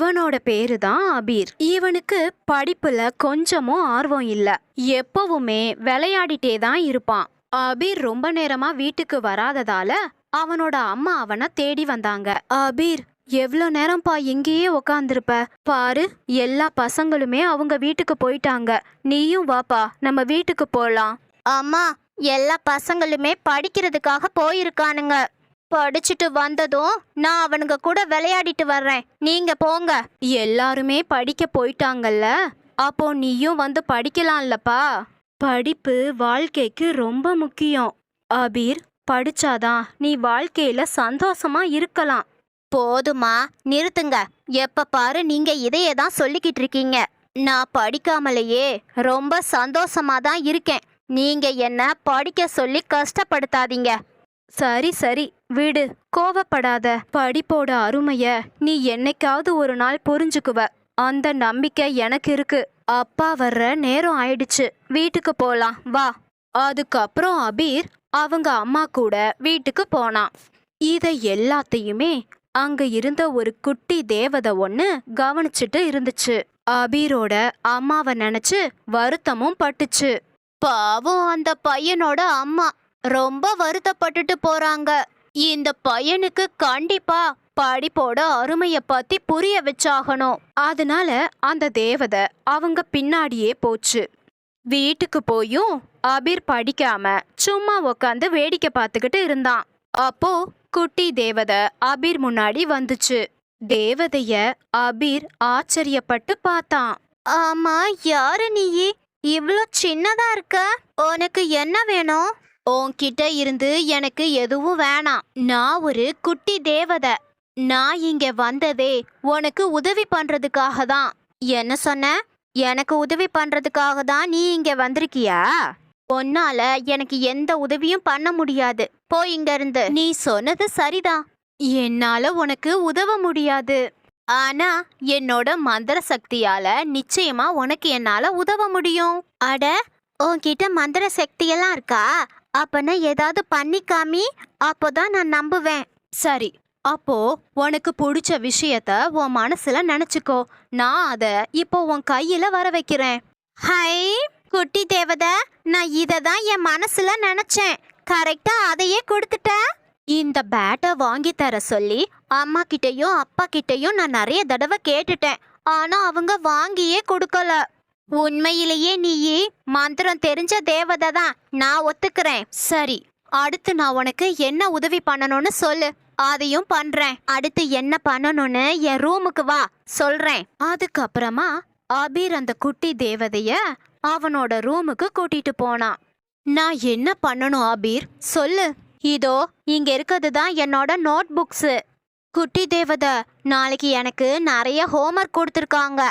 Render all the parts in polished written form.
இவனோட பேரு தான் அபீர். இவனுக்கு படிப்புல கொஞ்சமும் ஆர்வம் இல்ல. எப்பவுமே விளையாடிட்டே தான் இருப்பான். அபீர் ரொம்ப நேரமா வீட்டுக்கு வராததால அவனோட அம்மா அவனை தேடி வந்தாங்க. அபீர், எவ்வளோ நேரம்ப்பா இங்கேயே உக்காந்துருப்ப? பாரு, எல்லா பசங்களுமே அவங்க வீட்டுக்கு போயிட்டாங்க. நீயும் வாப்பா, நம்ம வீட்டுக்கு போலாம். அம்மா, எல்லா பசங்களுமே படிக்கிறதுக்காக போயிருக்கானுங்க. படிச்சுட்டு வந்ததும் நான் அவனுங்க கூட விளையாடிட்டு வர்றேன். நீங்க போங்க. எல்லாருமே படிக்க போயிட்டாங்கல்ல, அப்போ நீயும் வந்து படிக்கலாம்லப்பா. படிப்பு வாழ்க்கைக்கு ரொம்ப முக்கியம். அபீர், படிச்சாதான் நீ வாழ்க்கையில சந்தோஷமா இருக்கலாம். போதுமா, நிறுத்துங்க. எப்ப பாரு நீங்க இதையே தான் சொல்லிக்கிட்டு இருக்கீங்க. நான் படிக்காமலேயே ரொம்ப சந்தோஷமா தான் இருக்கேன். நீங்க என்ன படிக்க சொல்லி கஷ்டப்படுத்தாதீங்க. சரி சரி விடு, கோவப்படாத. படிப்போட அருமைய நீ என்னைக்காவது ஒரு நாள் புரிஞ்சுக்குவ. அந்த நம்பிக்கை எனக்கு இருக்கு. அப்பா வர்ற நேரம் ஆயிடுச்சு, வீட்டுக்கு போலாம் வா. அதுக்கப்புறம் அபீர் அவங்க அம்மா கூட வீட்டுக்கு போனான். இதை எல்லாத்தையுமே அங்க இருந்த ஒரு குட்டி தேவதை ஒண்ணு கவனிச்சுட்டு இருந்துச்சு. அபீரோட அம்மாவை நினைச்சு வருத்தமும் பட்டுச்சு. பாவம், அந்த பையனோட அம்மா ரொம்ப வருத்தப்பட்டுட்டு போறாங்க. இந்த பையனுக்கு கண்டிப்பா படிப்போட அருமைய பத்தி புரிய வச்சாகணும். அதனால அந்த தேவதை அவங்க பின்னாடியே போச்சு. வீட்டுக்கு போயும் அபீர் படிக்காம சும்மா உக்காந்து வேடிக்கை பார்த்துக்கிட்டு இருந்தான். அப்போ குட்டி தேவதை அபீர் முன்னாடி வந்துச்சு. தேவதைய அபீர் ஆச்சரியப்பட்டு பார்த்தான். ஆமா, யாரு நீ? இவ்ளோ சின்னதா இருக்க. உனக்கு என்ன வேணும்? உன்கிட்ட இருந்து எனக்கு எதுவும் வேணாம். நான் ஒரு குட்டி தேவதை. நான் இங்க வந்ததே உனக்கு உதவி பண்றதுக்காக தான். என்ன சொன்ன? எனக்கு உதவி பண்றதுக்காக தான் நீ இங்க வந்திருக்கியா? உன்னால எனக்கு எந்த உதவியும் பண்ண முடியாது. போய் இங்க இருந்து. நீ சொன்னது சரிதான். என்னால உனக்கு உதவ முடியாது. ஆனா என்னோட மந்திர சக்தியால நிச்சயமா உனக்கு என்னால உதவ முடியும். அட, உன்கிட்ட மந்திர சக்தியெல்லாம் இருக்கா? அப்பனா ஏதாவது பண்ணிக்காமி, அப்போதான் நான் நம்புவேன். சரி, அப்போ உனக்கு பிடிச்ச விஷயத்த உன் மனசுல நினைச்சுக்கோ. நான் அத இப்போ உன் கையில வர வைக்கிறேன். ஹை, குட்டி தேவதை, நான் இதை தான் என் மனசுல நினைச்சேன். கரெக்டா அதையே கொடுத்துட்ட. இந்த பேட்டை வாங்கி தர சொல்லி அம்மா கிட்டயும் அப்பா கிட்டயும் நான் நிறைய தடவை கேட்டுட்டேன். ஆனா அவங்க வாங்கியே கொடுக்கல. உண்மையிலேயே நீயே மந்திரம் தெரிஞ்ச தேவதை தான். நான் ஒத்துக்கிறேன். சரி, அடுத்து நான் உனக்கு என்ன உதவி பண்ணணும்னு சொல்லு, அதையும் பண்றேன். அடுத்து என்ன பண்ணணும்னு என் ரூமுக்கு வா, சொல்றேன். அதுக்கப்புறமா அபீர் அந்த குட்டி தேவதைய அவனோட ரூமுக்கு கூட்டிட்டு போனான். நான் என்ன பண்ணணும் அபீர், சொல்லு. இதோ இங்க இருக்கிறது தான் என்னோட நோட் புக்ஸு. குட்டி தேவதை, நாளைக்கு எனக்கு நிறைய ஹோம்ஒர்க் கொடுத்துருக்காங்க.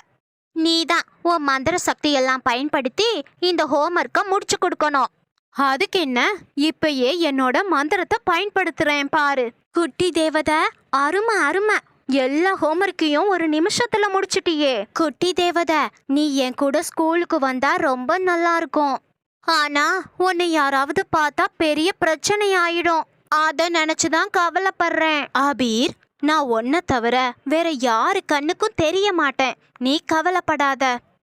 நீ தான் உன் மந்திர சக்தி எல்லாம் பயன்படுத்தி இந்த ஹோம்ஒர்க்கை முடிச்சு கொடுக்கணும். அதுக்கு என்ன, இப்பயே என்னோட மந்திரத்தை பயன்படுத்துறேன் பாரு. குட்டி தேவதை, அருமை அருமை. எல்லா ஹோம்ஒர்க்கையும் ஒரு நிமிஷத்துல முடிச்சிட்டியே. குட்டி தேவதை, நீ என் கூட ஸ்கூலுக்கு வந்தா ரொம்ப நல்லா இருக்கும். ஆனா உன்னை யாராவது பார்த்தா பெரிய பிரச்சனை ஆயிடும். அத நினைச்சுதான் கவலைப்படுறேன். அபீர், நான் ஒன்ன தவிர வேற யாரு கண்ணுக்கும் தெரிய மாட்டேன். நீ கவலைப்படாத.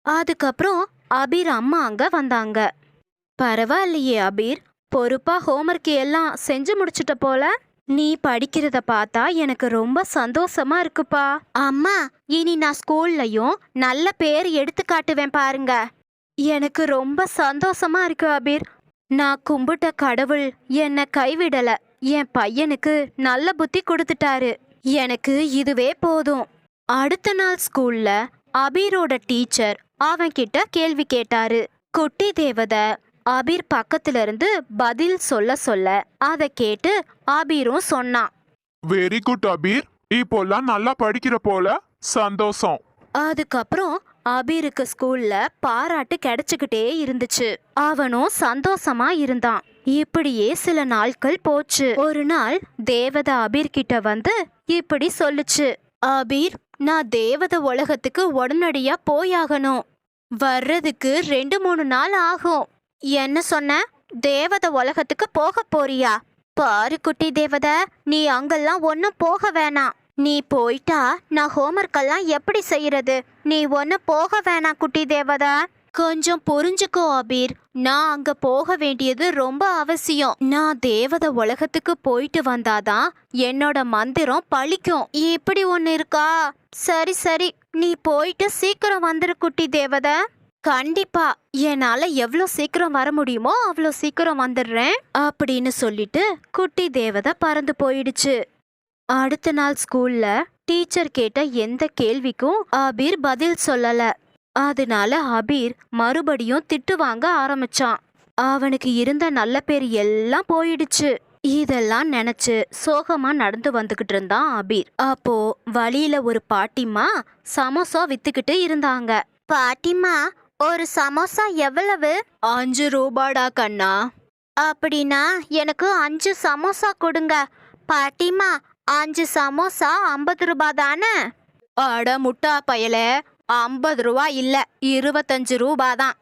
அதுக்கப்புறம் அபீர் அம்மா அங்க வந்தாங்க. பரவாயில்லையே அபீர், பொறுப்பா ஹோம்ஒர்க் எல்லாம் செஞ்சு முடிச்சிட்ட போல. நீ படிக்கிறத பார்த்தா எனக்கு ரொம்ப சந்தோஷமா இருக்குப்பா. அம்மா, இனி நான் ஸ்கூல்லையும் நல்ல பேர் எடுத்து காட்டுவேன் பாருங்க. எனக்கு ரொம்ப சந்தோஷமா இருக்கு அபீர். நான் கும்பிட்ட கடவுள் என்னை கைவிடல. என் பையனுக்கு நல்ல புத்தி கொடுத்துட்டாரு. எனக்கு இதுவே போதும். அடுத்த நாள் ஸ்கூல்ல அபீரோட டீச்சர் அவன்கிட்ட கேள்வி கேட்டாரு. குட்டி தேவதை அபீர் பக்கத்துல இருந்து பதில் சொல்ல சொல்ல அதை கேட்டு அபீரும் சொன்னான். வெரி குட் அபீர், இப்போல்லாம் நல்லா படிக்கிற போல. சந்தோஷம். அதுக்கப்புறம் அபீருக்கு ஸ்கூல்ல பாராட்டு கிடைச்சுக்கிட்டே இருந்துச்சு. அவனும் சந்தோஷமா இருந்தான். இப்படியே சில நாட்கள் போச்சு. ஒரு நாள் தேவதை அபீர் கிட்ட வந்து இப்படி சொல்லுச்சு. அபீர், நான் தேவதை உலகத்துக்கு உடனடியா போயாகணும். வர்றதுக்கு 2-3 நாள் ஆகும். என்ன சொன்ன? தேவதை உலகத்துக்கு போக போறியா? பாரு குட்டி தேவதை, நீ அங்கெல்லாம் ஒன்னும் போக வேணாம். நீ போயிட்டா நான் ஹோம்ஒர்க்கெல்லாம் எப்படி செய்யறது? நீ ஒன்னு போக வேணாம் குட்டி தேவதா. கொஞ்சம் புரிஞ்சுக்கோ அபீர். நான் அங்க போக வேண்டியது ரொம்ப அவசியம். நான் தேவத உலகத்துக்கு போயிட்டு வந்தாதான் என்னோட மந்திரம் பழிக்கும். இப்படி ஒன்னு இருக்கா? சரி சரி, நீ போயிட்டு சீக்கிரம் வந்துரு குட்டி தேவதா. கண்டிப்பா, என்னால எவ்வளோ சீக்கிரம் வர முடியுமோ அவ்வளோ சீக்கிரம் வந்துடுறேன் அப்படின்னு சொல்லிட்டு குட்டி தேவதை பறந்து போயிடுச்சு. அடுத்த நாள் ஸ்கூல்ல டீச்சர் கேட்ட எந்த கேள்விக்கும் அபீர் பதில் சொல்லல. அதனால அபீர் மறுபடியும் திட்டு வாங்க ஆரம்பிச்சான். அவனுக்கு இருந்த நல்ல பேர் எல்லாம் போயிடுச்சு. இதெல்லாம் நினைச்சு சோகமா நடந்து வந்துகிட்டு இருந்தான் அபீர். அப்போ வழியில ஒரு பாட்டிமா சமோசா வித்துக்கிட்டு இருந்தாங்க. பாட்டிமா, ஒரு சமோசா எவ்வளவு? 5 ரூபாடா கண்ணா. அப்படின்னா எனக்கு 5 சமோசா கொடுங்க. பாட்டிமா, 5 சமோசா 50 ரூபாய் தானே? அட முட்டா பயலே, 50 ரூபா இல்ல 25 ரூபா தான்.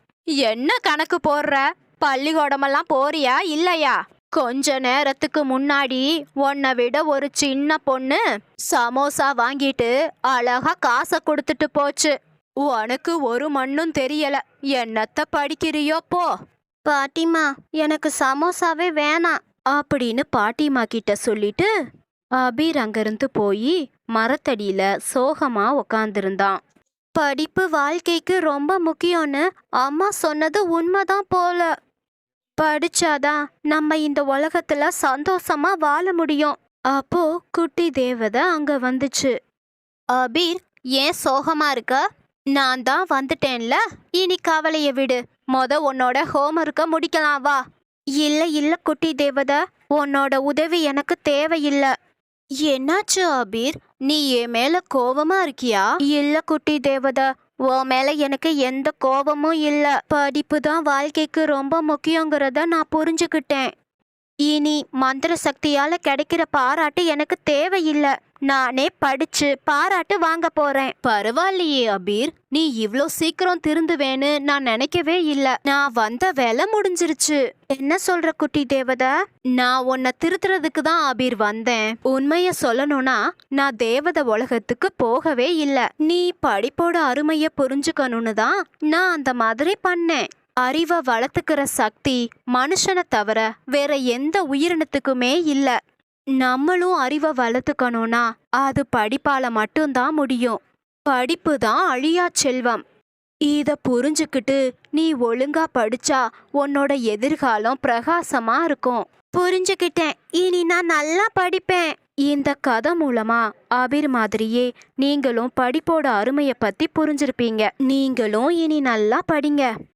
என்ன கணக்கு போடுற? பள்ளிக்கூடமெல்லாம் போறியா இல்லையா? கொஞ்ச நேரத்துக்கு முன்னாடி உன்னை விட ஒரு சின்ன பொண்ணு சமோசா வாங்கிட்டு அழகா காசை கொடுத்துட்டு போச்சு. உனக்கு ஒரு மண்ணும் தெரியல. என்னத்த படிக்கிறியோ போ. பாட்டிமா, எனக்கு சமோசாவே வேணாம் அப்படின்னு பாட்டிமா கிட்ட சொல்லிட்டு அபீர் அங்கிருந்து போய் மரத்தடியில சோகமா உக்காந்துருந்தான். படிப்பு வாழ்க்கைக்கு ரொம்ப முக்கியம்னு அம்மா சொன்னது உண்மைதான் போல. படிச்சாதான் நம்ம இந்த உலகத்துல சந்தோஷமா வாழ முடியும். அப்போ குட்டி தேவதை அங்க வந்துச்சு. அபீர், ஏன் சோகமா இருக்க? நான் தான் வந்துட்டேன்ல, இனி கவலைய விடு. உன்னோட ஹோம்ஒர்க்க முடிக்கலாம் வா. இல்ல இல்ல குட்டி தேவதை, உன்னோட உதவி எனக்கு தேவையில்லை. என்னாச்சு அபீர்? நீ என் மேல கோவமா இருக்கியா? இல்ல குட்டி தேவதை, உன் மேல எனக்கு எந்த கோபமும் இல்ல. படிப்பு தான் வாழ்க்கைக்கு ரொம்ப முக்கியங்கிறத நான் புரிஞ்சுக்கிட்டேன். இனி மந்திர சக்தியால கிடைக்கிற பாராட்டு எனக்கு தேவையில்லை. நானே படிச்சு பாராட்டு வாங்க போறேன். பரவாயில்லையே அபீர், நீ இவ்ளோ சீக்கிரம் திருந்துவேன்னு நான் நினைக்கவே இல்ல. நான் வந்த வேலை முடிஞ்சிருச்சு. என்ன சொல்ற குட்டி தேவதை? நான் உன்னை திருத்துறதுக்கு தான் அபீர் வந்தேன். உண்மைய சொல்லணும்னா நான் தேவதை உலகத்துக்கு போகவே இல்லை. நீ படிப்போட அருமைய புரிஞ்சுக்கணும்னு தான் நான் அந்த மாதிரி பண்ணேன். அறிவை வளர்த்துக்கிற சக்தி மனுஷனை தவிர வேற எந்த உயிரினத்துக்குமே இல்லை. நம்மளும் அறிவை வளர்த்துக்கணும்னா அது படிப்பால மட்டும்தான் முடியும். படிப்பு தான் அழியா செல்வம். இத புரிஞ்சுக்கிட்டு நீ ஒழுங்கா படிச்சா உன்னோட எதிர்காலம் பிரகாசமா இருக்கும். புரிஞ்சுக்கிட்டேன். இனி நான் நல்லா படிப்பேன். இந்த கதை மூலமா அபீர் மாதிரியே நீங்களும் படிப்போட அருமையை பத்தி புரிஞ்சிருப்பீங்க. நீங்களும் இனி நல்லா படிங்க.